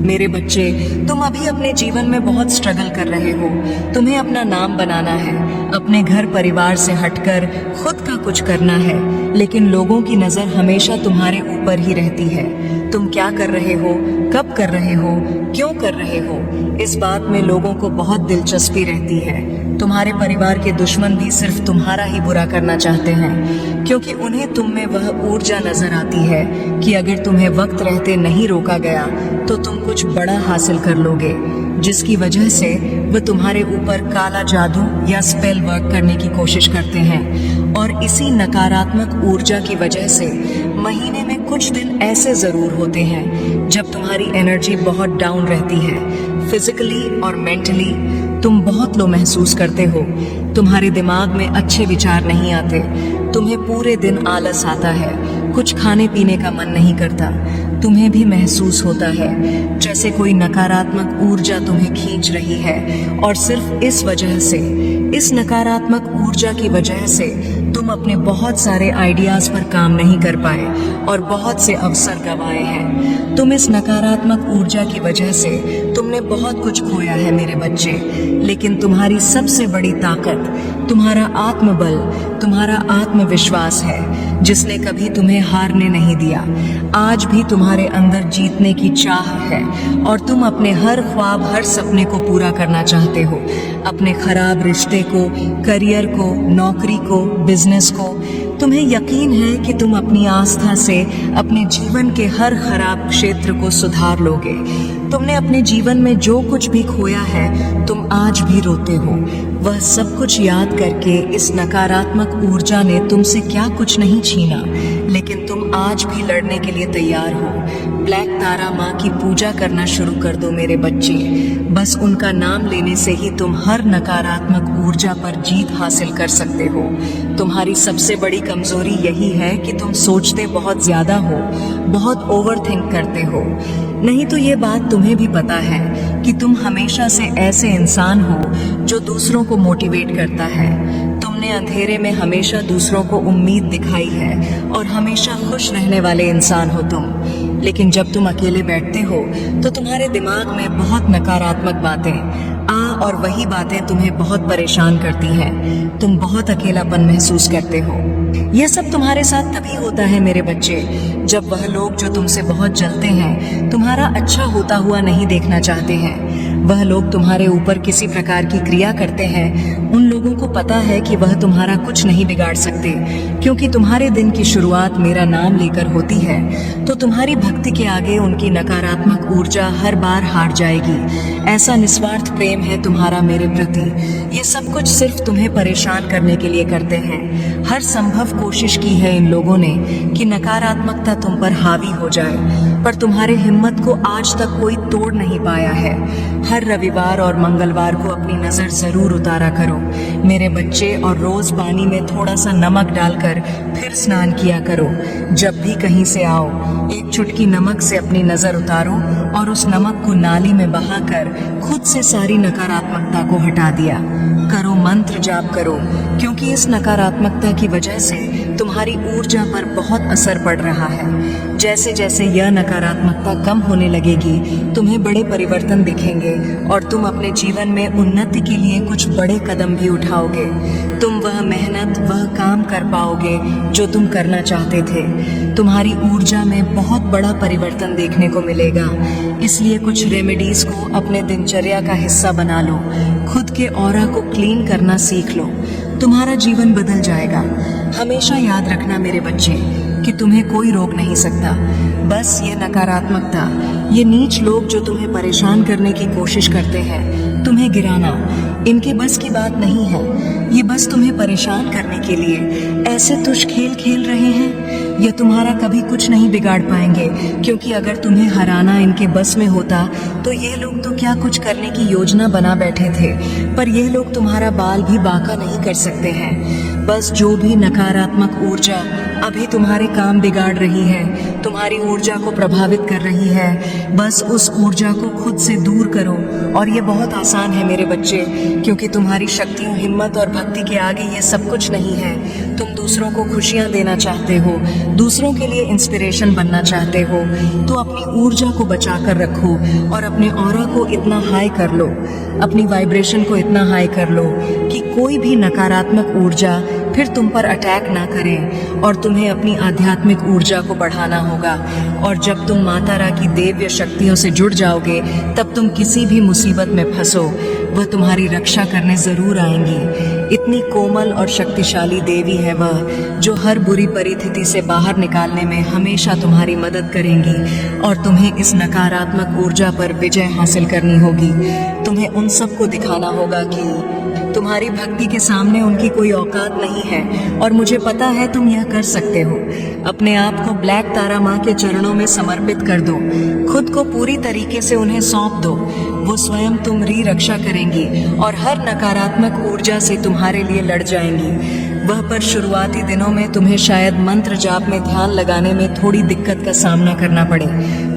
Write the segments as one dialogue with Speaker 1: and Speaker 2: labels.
Speaker 1: मेरे बच्चे, तुम अभी अपने जीवन में बहुत स्ट्रगल कर रहे हो। तुम्हें अपना नाम बनाना है, अपने घर परिवार से हटकर खुद का कुछ करना है, लेकिन लोगों की नजर हमेशा तुम्हारे ऊपर ही रहती है। तुम क्या कर रहे हो, कब कर रहे हो, क्यों कर रहे हो, इस बात में लोगों को बहुत दिलचस्पी रहती है। तुम्हारे परिवार के दुश्मन भी सिर्फ तुम्हारा ही बुरा करना चाहते हैं, क्योंकि उन्हें तुम में वह ऊर्जा नजर आती है कि अगर तुम्हें वक्त रहते नहीं रोका गया तो तुम कुछ बड़ा हासिल कर लोगे, जिसकी वजह से वह तुम्हारे ऊपर काला जादू या स्पेल वर्क करने की कोशिश करते हैं। और इसी नकारात्मक ऊर्जा की वजह से महीने में कुछ दिन ऐसे जरूर होते हैं जब तुम्हारी एनर्जी बहुत डाउन रहती है। फिजिकली और मेंटली तुम बहुत लो महसूस करते हो। तुम्हारे दिमाग में अच्छे विचार नहीं आते, तुम्हें पूरे दिन आलस आता है, कुछ खाने पीने का मन नहीं करता। तुम्हें भी महसूस होता है जैसे कोई नकारात्मक ऊर्जा तुम्हें खींच रही है, और सिर्फ इस वजह से, इस नकारात्मक ऊर्जा की वजह से तुम अपने बहुत सारे आइडियाज पर काम नहीं कर पाए और बहुत से अवसर गंवाए हैं। तुम इस नकारात्मक ऊर्जा की वजह से तुमने बहुत कुछ खोया है मेरे बच्चे, लेकिन तुम्हारी सबसे बड़ी ताकत तुम्हारा आत्मबल, तुम्हारा आत्मविश्वास है, जिसने कभी तुम्हें हारने नहीं दिया। आज भी तुम्हारे अंदर जीतने की चाह है और तुम अपने हर ख्वाब, हर सपने को पूरा करना चाहते हो। अपने खराब रिश्ते को, करियर को, नौकरी को, बिजनेस को। तुम्हें यकीन है कि तुम अपनी आस्था से अपने जीवन के हर खराब क्षेत्र को सुधार लोगे। तुमने अपने जीवन में जो कुछ भी खोया है, तुम आज भी रोते हो। वह सब कुछ याद करके इस नकारात्मक ऊर्जा ने तुमसे क्या कुछ नहीं छीना, लेकिन तुम आज भी लड़ने के लिए तैयार हो। ब्लैक तारा माँ की पूजा करना शुरू कर दो मेरे बच्चे। बस उनका नाम लेने से ही तुम हर नकारात्मक ऊर्जा पर जीत हासिल कर सकते हो। तुम्हारी सबसे बड़ी कमजोरी यही है कि तुम सोचते बहुत ज्यादा हो, बहुत ओवरथिंक करते हो। नहीं तो ये बात तुम्हें भी पता है कि तुम हमेशा से ऐसे इंसान हो जो दूसरों को मोटिवेट करता है। तुमने अंधेरे में हमेशा दूसरों को उम्मीद दिखाई है और हमेशा खुश रहने वाले इंसान हो तुम। लेकिन जब तुम अकेले बैठते हो तो तुम्हारे दिमाग में बहुत नकारात्मक बातें और वही बातें तुम्हें बहुत परेशान करती हैं। तुम बहुत अकेलापन महसूस करते हो। यह सब तुम्हारे साथ तभी होता है मेरे बच्चे, जब वह लोग जो तुमसे बहुत जलते हैं, तुम्हारा अच्छा होता हुआ नहीं देखना चाहते हैं। वह लोग तुम्हारे ऊपर किसी प्रकार की क्रिया करते हैं। उन लोगों को पता है कि वह तुम्हारा कुछ नहीं बिगाड़ सकते, क्योंकि तुम्हारे दिन की शुरुआत मेरा नाम लेकर होती है। तो तुम्हारी भक्ति के आगे उनकी नकारात्मक ऊर्जा हर बार हार जाएगी। ऐसा निस्वार्थ प्रेम है तुम्हारा मेरे प्रति। ये सब कुछ सिर्फ तुम्हें परेशान करने के लिए करते हैं। हर संभव कोशिश की है इन लोगों ने कि नकारात्मकता तुम पर हावी हो जाए, पर तुम्हारे हिम्मत को आज तक कोई तोड़ नहीं पाया है। हर रविवार और मंगलवार को अपनी नजर जरूर उतारा करो मेरे बच्चे, और रोज पानी में थोड़ा सा नमक डालकर फिर स्नान किया करो। जब भी कहीं से आओ, एक चुटकी नमक से अपनी नजर उतारो और उस नमक को नाली में बहाकर खुद से सारी नकारात्मकता को हटा दिया करो। मंत्र जाप करो, क्योंकि इस नकारात्मकता की वजह से तुम्हारी ऊर्जा पर बहुत असर पड़ रहा है। जैसे जैसे यह नकारात्मकता कम होने लगेगी, तुम्हें बड़े परिवर्तन दिखेंगे और तुम अपने जीवन में उन्नति के लिए कुछ बड़े कदम भी उठाओगे। तुम वह मेहनत, वह काम कर पाओगे जो तुम करना चाहते थे। तुम्हारी ऊर्जा में बहुत बड़ा परिवर्तन देखने को मिलेगा। इसलिए कुछ रेमेडीज को अपने दिनचर्या का हिस्सा बना लो। खुद के ऑरा को क्लीन करना सीख लो, तुम्हारा जीवन बदल जाएगा। हमेशा याद रखना मेरे बच्चे कि तुम्हें कोई रोक नहीं सकता। बस ये नकारात्मकता, ये नीच लोग जो तुम्हें परेशान करने की कोशिश करते हैं, तुम्हें गिराना, इनके बस की बात नहीं है। ये बस तुम्हें परेशान करने के लिए ऐसे तुच्छ खेल खेल रहे हैं। ये तुम्हारा कभी कुछ नहीं बिगाड़ पाएंगे, क्योंकि अगर तुम्हें हराना इनके बस में होता तो ये लोग तो क्या कुछ करने की योजना बना बैठे थे। पर ये लोग तुम्हारा बाल भी बांका नहीं कर सकते हैं। बस जो भी नकारात्मक ऊर्जा अभी तुम्हारे काम बिगाड़ रही है, तुम्हारी ऊर्जा को प्रभावित कर रही है। बस उस ऊर्जा को खुद से दूर करो। और ये बहुत आसान है मेरे बच्चे, क्योंकि तुम्हारी शक्तियों, हिम्मत और भक्ति के आगे ये सब कुछ नहीं है। तुम दूसरों को खुशियां देना चाहते हो, दूसरों के लिए इंस्पिरेशन बनना चाहते हो, तो अपनी ऊर्जा को बचा कर रखो और अपने ऑरा को इतना हाई कर लो, अपनी वाइब्रेशन को इतना हाई कर लो कि कोई भी नकारात्मक ऊर्जा फिर तुम पर अटैक ना करे। और तुम्हें अपनी आध्यात्मिक ऊर्जा को बढ़ाना होगा। और जब तुम माता रा की दिव्य शक्तियों से जुड़ जाओगे, तब तुम किसी भी मुसीबत में फंसो, वह तुम्हारी रक्षा करने जरूर आएंगी। इतनी कोमल और शक्तिशाली देवी है वह, जो हर बुरी परिस्थिति से बाहर निकालने में हमेशा तुम्हारी मदद करेंगी। और तुम्हें इस नकारात्मक ऊर्जा पर विजय हासिल करनी होगी। तुम्हें उन सबको दिखाना होगा कि तुम्हारी भक्ति के सामने उनकी कोई औकात नहीं है। और मुझे पता है तुम यह कर सकते हो। अपने आप को ब्लैक तारा माँ के चरणों में समर्पित कर दो, खुद को पूरी तरीके से उन्हें सौंप दो। वो स्वयं तुम्हारी रक्षा करेंगी और हर नकारात्मक ऊर्जा से तुम्हारे लिए लड़ जाएंगी। वह पर शुरुआती दिनों में तुम्हें शायद मंत्र जाप में ध्यान लगाने में थोड़ी दिक्कत का सामना करना पड़े।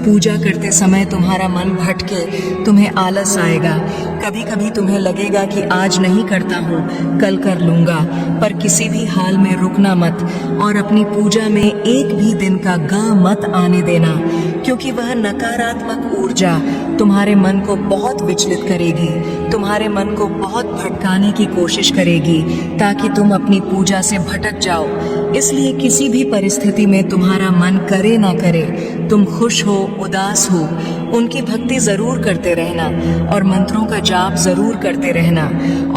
Speaker 1: पूजा करते समय तुम्हारा मन भटके, तुम्हें आलस आएगा। कभी कभी तुम्हें लगेगा कि आज नहीं करता हूँ, कल कर लूंगा। पर किसी भी हाल में रुकना मत और अपनी पूजा में एक भी दिन का ग मत आने देना, क्योंकि वह नकारात्मक ऊर्जा तुम्हारे मन को बहुत विचलित करेगी, तुम्हारे मन को बहुत भटकाने की कोशिश करेगी, ताकि तुम अपनी पूजा से भटक जाओ। इसलिए किसी भी परिस्थिति में तुम्हारा मन करे ना करे, तुम खुश हो, उदास हो, उनकी भक्ति जरूर करते रहना और मंत्रों का जाप जरूर करते रहना।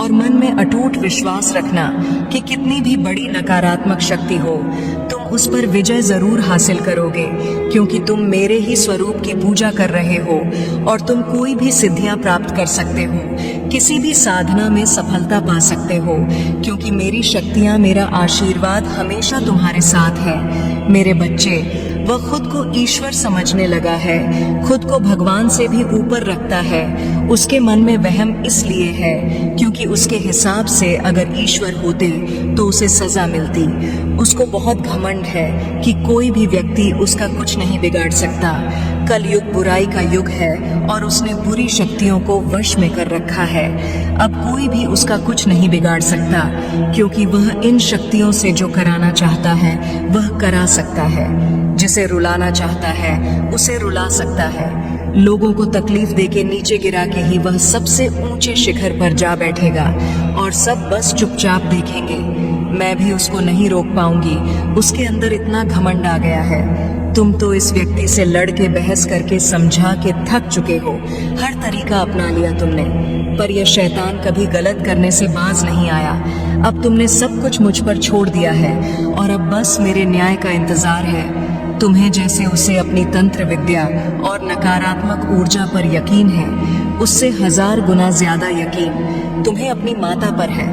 Speaker 1: और मन में अटूट विश्वास रखना कि कितनी भी बड़ी नकारात्मक शक्ति हो, तुम उस पर विजय जरूर हासिल करोगे, क्योंकि तुम मेरे ही स्वरूप की पूजा कर रहे हो। और तुम कोई भी सिद्धियां प्राप्त कर सकते हो, किसी भी साधना में सफलता पा सकते हो, क्योंकि मेरी शक्तियां, मेरा आशीर्वाद हमेशा तुम्हारे साथ है। मेरे बच्चे, वह खुद को ईश्वर समझने लगा है, खुद को भगवान से भी ऊपर रखता है। उसके मन में वहम इसलिए है क्योंकि उसके हिसाब से अगर ईश्वर होते तो उसे सजा मिलती। उसको बहुत घमंड है कि कोई भी व्यक्ति उसका कुछ नहीं बिगाड़ सकता। कलयुग बुराई का युग है और उसने बुरी शक्तियों को वश में कर रखा है। अब कोई भी उसका कुछ नहीं बिगाड़ सकता, क्योंकि वह इन शक्तियों से जो कराना चाहता है वह करा सकता है। जिसे रुलाना चाहता है उसे रुला सकता है। लोगों को तकलीफ देके नीचे गिरा के ही वह सबसे ऊंचे शिखर पर जा बैठेगा और सब बस चुपचाप देखेंगे। मैं भी उसको नहीं रोक पाऊंगी, उसके अंदर इतना घमंड आ गया है। तुम तो इस व्यक्ति से लड़ के बहस करके समझा के थक चुके हो, हर तरीका अपना लिया तुमने, पर यह शैतान कभी गलत करने से बाज नहीं आया। अब तुमने सब कुछ मुझ पर छोड़ दिया है और अब बस मेरे न्याय का इंतजार है। तुम्हें जैसे उसे अपनी तंत्र विद्या और नकारात्मक ऊर्जा पर यकीन है, उससे 1000 गुना ज्यादा यकीन तुम्हें अपनी माता पर है।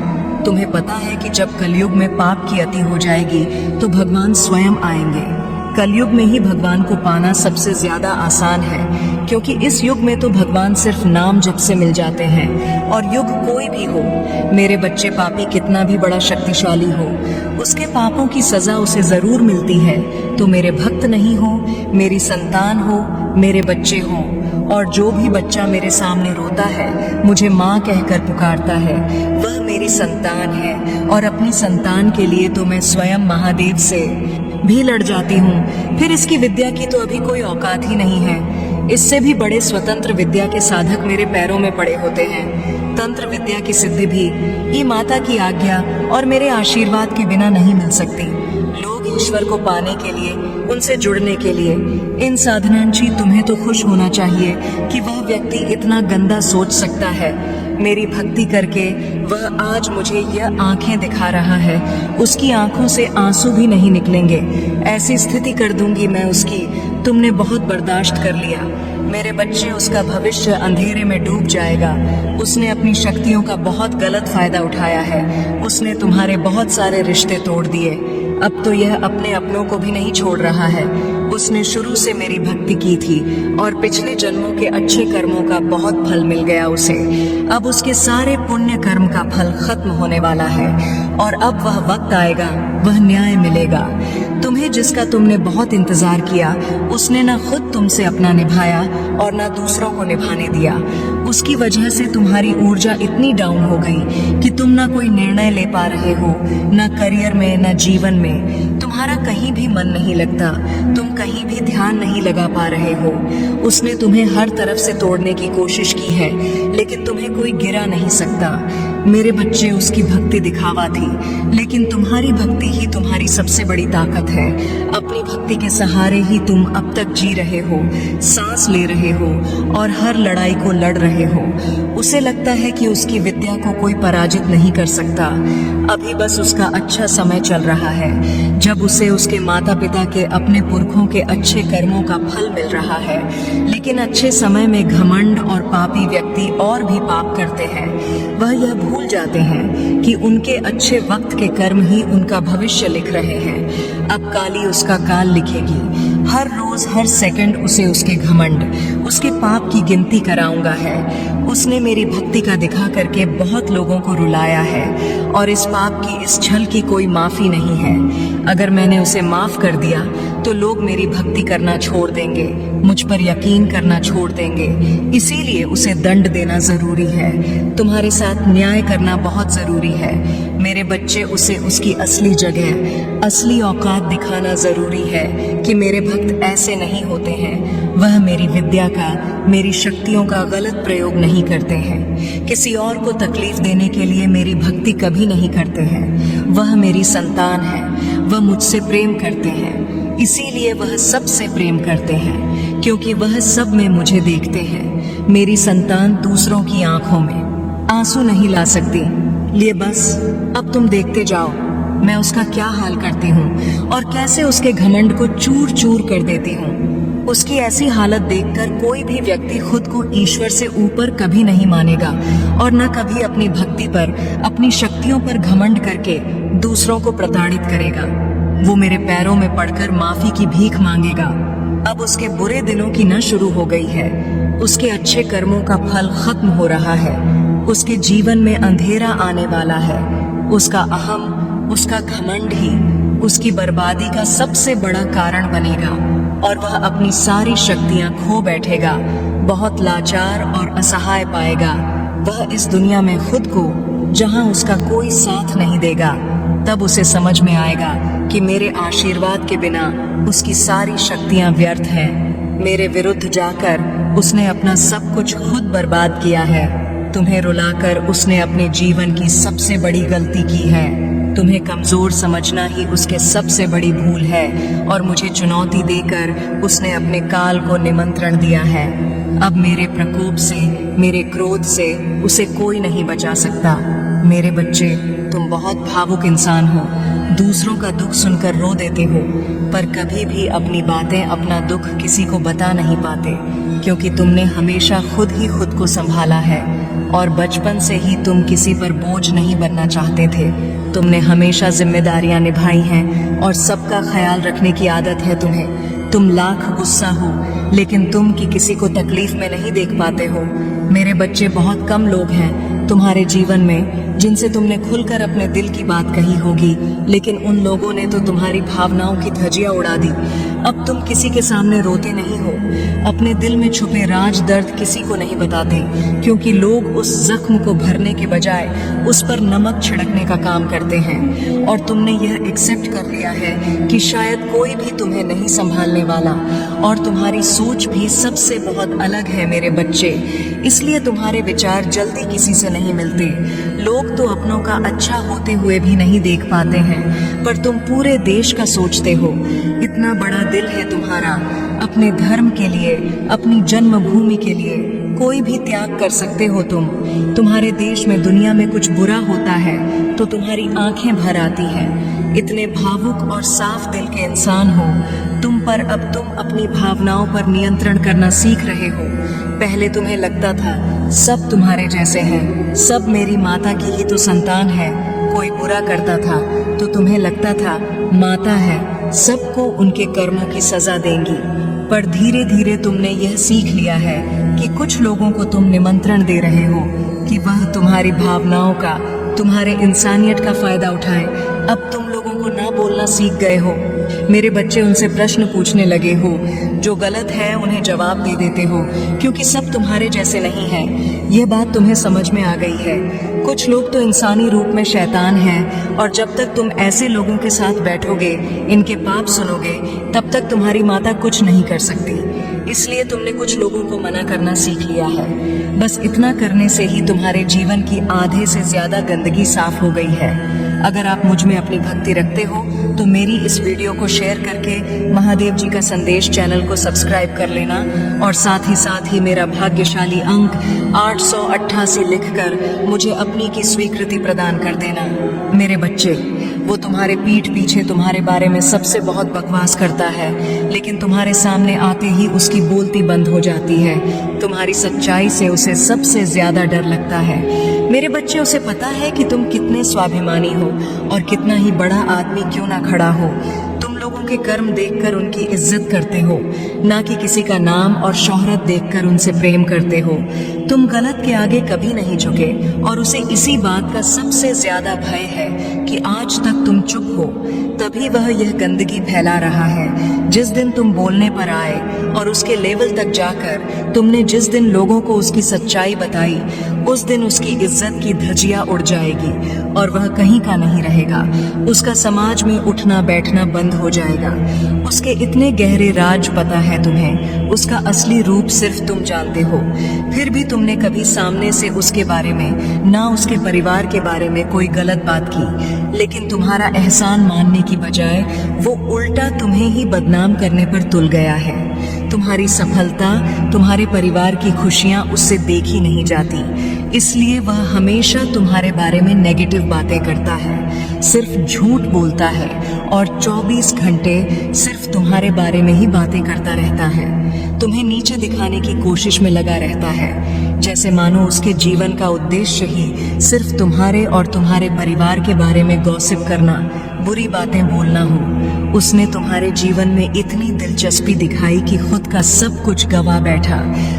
Speaker 1: तुम्हें पता है कि जब कलयुग में पाप की अति हो जाएगी तो भगवान स्वयं आएंगे। कलयुग में ही भगवान को पाना सबसे ज्यादा आसान है, क्योंकि इस युग में तो भगवान सिर्फ नाम जप से मिल जाते हैं। और युग कोई भी हो, मेरे बच्चे, पापी कितना भी बड़ा शक्तिशाली हो, उसके पापों की सजा उसे जरूर मिलती है। तो मेरे भक्त नहीं हो, मेरी संतान हो, मेरे बच्चे हो, और जो भी बच्चा मेरे सामने रोता है, मुझे माँ कहकर पुकारता है, वह मेरी संतान है। और अपनी संतान के लिए तो मैं स्वयं महादेव से भी लड़ जाती हूँ। फिर इसकी विद्या की तो अभी कोई औकात ही नहीं है। इससे भी बड़े स्वतंत्र विद्या के साधक मेरे पैरों में पड़े होते हैं। तंत्र विद्या की सिद्धि भी ये माता की आज्ञा और मेरे आशीर्वाद के बिना नहीं मिल सकती। लोग ईश्वर को पाने के लिए, उनसे जुड़ने के लिए, इन साधनांची तुम्हें तो खुश होना चाहिए कि वह व्यक्ति इतना गंदा सोच सकता है। मेरी भक्ति करके वह आज मुझे यह आंखें दिखा रहा है, उसकी आंखों से आंसू भी नहीं निकलेंगे। ऐसी स्थिति कर दूंगी मैं उसकी। तुमने बहुत बर्दाश्त कर लिया मेरे बच्चे, उसका भविष्य अंधेरे में डूब जाएगा। उसने अपनी शक्तियों का बहुत गलत फायदा उठाया है। उसने तुम्हारे बहुत सारे रिश्ते तोड़ दिए। अब तो यह अपने अपनों को भी नहीं छोड़ रहा है। उसने शुरू से मेरी भक्ति की थी और पिछले जन्मों के अच्छे कर्मों का बहुत फल मिल गया उसे। अब उसके सारे पुण्य कर्म का फल खत्म होने वाला है और अब वह वक्त आएगा, वह न्याय मिलेगा। तुम्हें जिसका तुमने बहुत इंतजार किया, उसने ना खुद तुमसे अपना निभाया और ना दूसरों को निभाने दिया। उसकी वजह से तुम्हारी ऊर्जा इतनी डाउन हो गई कि तुम ना कोई निर्णय ले पा रहे हो, ना करियर में, ना जीवन में। तुम्हारा कहीं भी मन नहीं लगता, तुम कहीं भी ध्यान नहीं लगा पा रहे हो। उसने तुम्हें हर तरफ से तोड़ने की कोशिश की है, लेकिन तुम्हें कोई गिरा नहीं सकता। मेरे बच्चे, उसकी भक्ति दिखावा थी, लेकिन तुम्हारी भक्ति ही तुम्हारी सबसे बड़ी ताकत है। अपनी भक्ति के सहारे ही तुम अब तक जी रहे हो, सांस ले रहे हो और हर लड़ाई को लड़ रहे हो। उसे लगता है कि उसकी विद्या को कोई पराजित नहीं कर सकता। अभी बस उसका अच्छा समय चल रहा है, जब उसे उसके माता पिता के, अपने पुरखों के अच्छे कर्मों का फल मिल रहा है। लेकिन अच्छे समय में घमंड और पापी व्यक्ति और भी पाप करते हैं। वह यह भूल जाते हैं कि उनके अच्छे वक्त के कर्म ही उनका भविष्य लिख रहे हैं। अब काली उसका काल लिखेगी। हर रोज, हर सेकंड उसे उसके घमंड, उसके पाप की गिनती कराऊंगा है। उसने मेरी भक्ति का दिखा करके बहुत लोगों को रुलाया है और इस पाप की, इस छल की कोई माफी नहीं है। अगर मैंने उसे माफ कर दिया तो लोग मेरी भक्ति करना छोड़ देंगे, मुझ पर यकीन करना छोड़ देंगे। इसीलिए उसे दंड देना जरूरी है। तुम्हारे साथ न्याय करना बहुत जरूरी है। मेरे बच्चे, उसे उसकी असली जगह, असली औकात दिखाना जरूरी है कि मेरे भक्त ऐसे नहीं होते हैं। वह मेरी विद्या का, मेरी शक्तियों का गलत प्रयोग नहीं करते हैं। किसी और को तकलीफ देने के लिए मेरी भक्ति कभी नहीं करते हैं। वह मेरी संतान है, वह मुझसे प्रेम करते हैं। इसीलिए वह सबसे प्रेम करते हैं, क्योंकि वह सब में मुझे देखते हैं। मेरी संतान दूसरों की आंखों में आंसू नहीं ला सकती। लिए बस अब तुम देखते जाओ मैं उसका क्या हाल करती हूँ और कैसे उसके घमंड को चूर चूर कर देती हूँ। उसकी ऐसी हालत देखकर कोई भी व्यक्ति खुद को ईश्वर से ऊपर कभी नहीं मानेगा और न कभी अपनी भक्ति पर, अपनी शक्तियों पर घमंड करके दूसरों को प्रताड़ित करेगा। वो मेरे पैरों में पड़कर माफी की भीख मांगेगा। अब उसके बुरे दिनों की न शुरू हो गई है। उसके अच्छे कर्मों का फल खत्म हो रहा है। उसके जीवन में अंधेरा आने वाला है। उसका अहम, उसका घमंड ही उसकी बर्बादी का सबसे बड़ा कारण बनेगा और वह अपनी सारी शक्तियां खो बैठेगा। बहुत लाचार और असहाय पाएगा। वह इस दुनिया में खुद को, जहां उसका कोई साथ नहीं देगा, तब उसे समझ में आएगा कि मेरे आशीर्वाद के बिना उसकी सारी शक्तियां व्यर्थ हैं। मेरे विरुद्ध जाकर उसने अपना सब कुछ खुद बर्बाद किया है। तुम्हें रुलाकर उसने अपने जीवन की सबसे बड़ी गलती की है। तुम्हें कमजोर समझना ही उसके सबसे बड़ी भूल है और मुझे चुनौती देकर उसने अपने काल को निमंत्रण दिया है। अब मेरे प्रकोप से, मेरे क्रोध से उसे कोई नहीं बचा सकता। मेरे बच्चे, तुम बहुत भावुक इंसान हो। दूसरों का दुख सुनकर रो देते हो, पर कभी भी अपनी बातें, अपना दुख किसी को बता नहीं पाते, क्योंकि तुमने हमेशा खुद ही खुद को संभाला है और बचपन से ही तुम किसी पर बोझ नहीं बनना चाहते थे। तुमने हमेशा जिम्मेदारियां निभाई हैं और सबका ख्याल रखने की आदत है तुम्हें। तुम लाख गुस्सा हो, लेकिन तुम की किसी को तकलीफ में नहीं देख पाते हो। मेरे बच्चे, बहुत कम लोग हैं तुम्हारे जीवन में जिनसे तुमने खुलकर अपने दिल की बात कही होगी, लेकिन उन लोगों ने तो तुम्हारी भावनाओं की धज्जियां उड़ा दी। अब तुम किसी के सामने रोते नहीं हो, अपने दिल में छुपे राज दर्द किसी को नहीं बताते, क्योंकि लोग उस जख्म को भरने के बजाय उस पर नमक छिड़कने का काम करते हैं। और तुमने यह एक्सेप्ट कर लिया है कि शायद कोई भी तुम्हें नहीं संभालने वाला, और तुम्हारी सोच भी सबसे बहुत अलग है मेरे बच्चे। इसलिए तुम्हारे विचार जल्दी किसी से नहीं मिलते। लोग तो अपनों का अच्छा होते हुए भी नहीं देख पाते हैं, पर तुम पूरे देश का सोचते हो। इतना बड़ा दिल है तुम्हारा। अपने धर्म के लिए, अपनी जन्मभूमि के लिए कोई भी त्याग कर सकते हो तुम। तुम्हारे देश में, दुनिया में कुछ बुरा होता है तो तुम्हारी आंखें भर आती हैं। इतने भावुक और साफ दिल के इंसान हो तुम, पर अब तुम अपनी भावनाओं पर नियंत्रण करना सीख रहे हो। पहले तुम्हें लगता था सब तुम्हारे जैसे हैं, सब मेरी माता की ही तो संतान है। कोई बुरा करता था तो तुम्हें लगता था माता है, सबको उनके कर्मों की सजा देंगी। पर धीरे धीरे तुमने यह सीख लिया है कि कुछ लोगों को तुम निमंत्रण दे रहे हो कि वह तुम्हारी भावनाओं का, तुम्हारे इंसानियत का फायदा उठाएं। अब तुम लोगों को ना बोलना सीख गए हो। मेरे बच्चे उनसे प्रश्न पूछने लगे हो, जो गलत है उन्हें जवाब दे देते हो, क्योंकि सब तुम्हारे जैसे नहीं हैं। यह बात तुम्हें समझ में आ गई है। कुछ लोग तो इंसानी रूप में शैतान हैं, और जब तक तुम ऐसे लोगों के साथ बैठोगे, इनके पाप सुनोगे, तब तक तुम्हारी माता कुछ नहीं कर सकती। इसलिए तुमने कुछ लोगों को मना करना सीख लिया है। बस इतना करने से ही तुम्हारे जीवन की आधे से ज्यादा गंदगी साफ हो गई है। अगर आप मुझ में अपनी भक्ति रखते हो तो मेरी इस वीडियो को शेयर करके महादेव जी का संदेश चैनल को सब्सक्राइब कर लेना, और साथ ही मेरा भाग्यशाली अंक 888 लिखकर मुझे अपनी की स्वीकृति प्रदान कर देना। मेरे बच्चे, वो तुम्हारे पीठ पीछे तुम्हारे बारे में सबसे बहुत बकवास करता है, लेकिन तुम्हारे सामने आते ही उसकी बोलती बंद हो जाती है। तुम्हारी सच्चाई से उसे सबसे ज्यादा डर लगता है। मेरे बच्चे, उसे पता है कि तुम कितने स्वाभिमानी हो और कितना ही बड़ा आदमी क्यों ना खड़ा हो। तुम लोगों के कर्म देखकर उनकी इज्जत करते हो, ना कि किसी का नाम और शोहरत देखकर उनसे प्रेम करते हो। तुम गलत के आगे कभी नहीं झुके, और उसे इसी बात का सबसे ज्यादा भय है कि आज तक तुम चुप हो, तभी वह यह गंदगी फैला रहा है। जिस दिन तुम बोलने पर आए और उसके लेवल तक जाकर तुमने जिस दिन लोगों को उसकी सच्चाई बताई, उस दिन उसकी इज्जत की धज्जियां उड़ जाएगी और वह कहीं का नहीं रहेगा। उसका समाज में उठना बैठना बंद हो जाएगा। उसके इतने गहरे राज पता है तुम्हें, उसका असली रूप सिर्फ तुम जानते हो। फिर भी तुमने कभी सामने से उसके बारे में, ना उसके परिवार के बारे में कोई गलत बात की, लेकिन तुम्हारा एहसान मानने की बजाय वो उल्टा तुम्हें ही बदनाम करने पर तुल गया है। तुम्हारी सफलता, तुम्हारे परिवार की खुशियां उससे देखी नहीं जाती, इसलिए वह हमेशा तुम्हारे बारे में नेगेटिव बातें करता है, सिर्फ झूठ बोलता है और 24 घंटे सिर्फ तुम्हारे बारे में ही बातें करता रहता है। तुम्हें नीचे दिखाने की कोशिश में लगा रहता है, जैसे मानो उसके जीवन का उद्देश्य ही सिर्फ तुम्हारे और तुम्हारे परिवार के बारे में गॉसिप करना, बुरी बातें बोलना हो। उसने तुम्हारे जीवन में इतनी दिलचस्पी दिखाई कि खुद का सब कुछ गवा बैठा,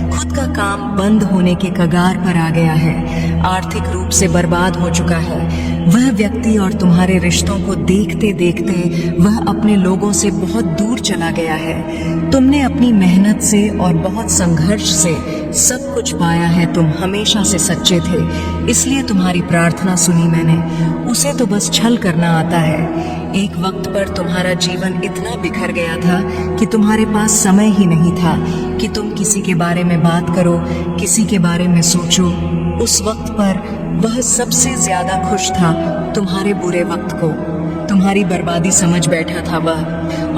Speaker 1: खुद का काम बंद होने के कगार पर आ गया है, आर्थिक रूप से बर्बाद हो चुका है। वह व्यक्ति और तुम्हारे रिश्तों को देखते देखते वह अपने लोगों से बहुत दूर चला गया है। तुमने अपनी मेहनत से और बहुत संघर्ष से सब कुछ पाया है। तुम हमेशा से सच्चे थे, इसलिए तुम्हारी प्रार्थना सुनी मैंने। उसे तो बस छल करना आता है। एक वक्त पर तुम्हारा जीवन इतना बिखर गया था कि तुम्हारे पास समय ही नहीं था कि तुम किसी के बारे में बात करो, किसी के बारे में सोचो। उस वक्त पर वह सबसे ज्यादा खुश था तुम्हारे बुरे वक्त को। तुम्हारी बर्बादी समझ बैठा था वह,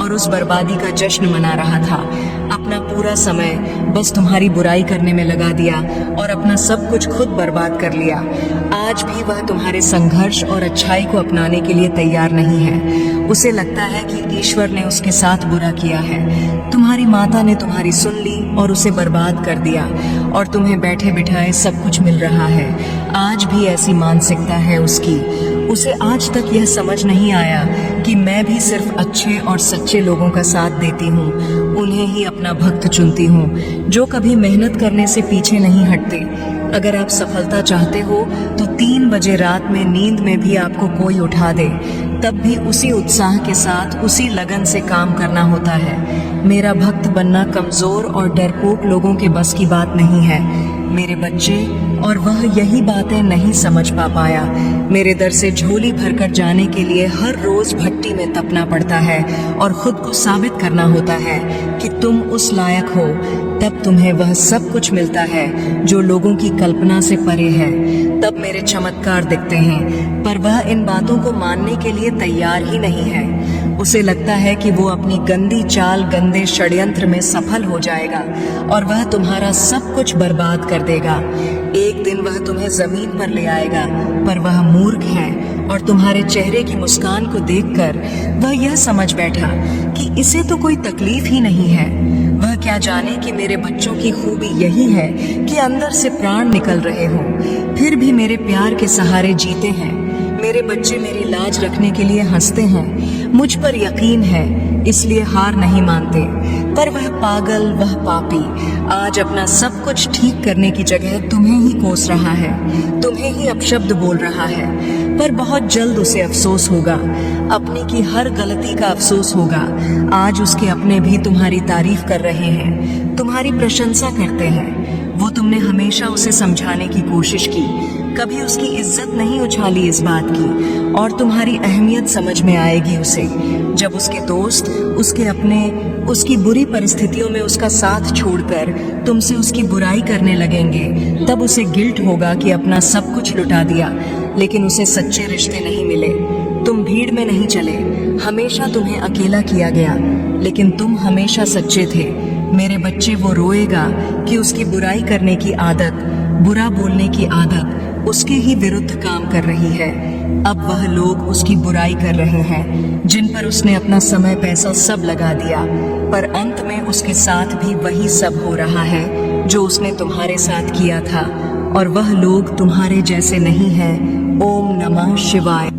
Speaker 1: और उस बर्बादी का जश्न मना रहा था। अपना पूरा समय बस तुम्हारी बुराई करने में लगा दिया और अपना सब कुछ खुद बर्बाद कर लिया। आज भी वह तुम्हारे संघर्ष और अच्छाई को अपनाने के लिए तैयार नहीं है। उसे लगता है कि ईश्वर ने उसके साथ बुरा किया है। तुम्हारी माता ने तुम्हारी सुन ली और उसे बर्बाद कर दिया, और तुम्हें बैठे बिठाए सब कुछ मिल रहा है। आज भी ऐसी मानसिकता है उसकी। उसे आज तक यह समझ नहीं आया कि मैं भी सिर्फ अच्छे और सच्चे लोगों का साथ देती हूँ, उन्हें ही अपना भक्त चुनती हूँ, जो कभी मेहनत करने से पीछे नहीं हटते। अगर आप सफलता चाहते हो तो 3 बजे रात में नींद में भी आपको कोई उठा दे, तब भी उसी उत्साह के साथ, उसी लगन से काम करना होता है। मेरा भक्त बनना कमजोर और डरपोक लोगों के बस की बात नहीं है मेरे बच्चे, और वह यही बातें नहीं समझ पाया। मेरे दर से झोली भरकर जाने के लिए हर रोज भट्टी में तपना पड़ता है और खुद को साबित करना होता है कि तुम उस लायक हो। तब तुम्हें वह सब कुछ मिलता है जो लोगों की कल्पना से परे है। तब मेरे चमत्कार दिखते हैं, पर वह इन बातों को मानने के लिए तैयार ही नहीं है। उसे लगता है कि वो अपनी गंदी चाल, गंदे षड्यंत्र में सफल हो जाएगा और वह तुम्हारा सब कुछ बर्बाद कर देगा। एक दिन वह तुम्हें जमीन पर ले आएगा, पर वह मूर्ख है और तुम्हारे चेहरे की मुस्कान को देखकर वह यह समझ बैठा कि इसे तो कोई तकलीफ ही नहीं है। वह क्या जाने कि मेरे बच्चों की खूबी यही है कि अंदर से प्राण निकल रहे हो, फिर भी मेरे प्यार के सहारे जीते हैं। मेरे बच्चे मेरी लाज रखने के लिए हंसते हैं, मुझ पर यकीन है इसलिए हार नहीं मानते। पर वह पागल, वह पापी आज अपना सब कुछ ठीक करने की जगह तुम्हें ही कोस रहा है, तुम्हें ही अपशब्द बोल रहा है। पर बहुत जल्द उसे अफसोस होगा। अपने की हर गलती का अफसोस होगा। आज उसके अपने भी तुम्हारी तारीफ कर रहे हैं, तुम्हारी प्रशंसा करते हैं। वो तुमने हमेशा उसे समझाने की कोशिश की, कभी उसकी इज्जत नहीं उछाली इस बात की, और तुम्हारी अहमियत समझ में आएगी उसे जब उसके दोस्त, उसके अपने उसकी बुरी परिस्थितियों में उसका साथ छोड़कर तुमसे उसकी बुराई करने लगेंगे। तब उसे गिल्ट होगा कि अपना सब कुछ लुटा दिया, लेकिन उसे सच्चे रिश्ते नहीं मिले। तुम भीड़ में नहीं चले, हमेशा तुम्हें अकेला किया गया, लेकिन तुम हमेशा सच्चे थे। मेरे बच्चे, वो रोएगा कि उसकी बुराई करने की आदत, बुरा बोलने की आदत उसके ही विरुद्ध काम कर रही है। अब वह लोग उसकी बुराई कर रहे हैं जिन पर उसने अपना समय पैसा सब लगा दिया, पर अंत में उसके साथ भी वही सब हो रहा है जो उसने तुम्हारे साथ किया था, और वह लोग तुम्हारे जैसे नहीं हैं। ओम नमः शिवाय।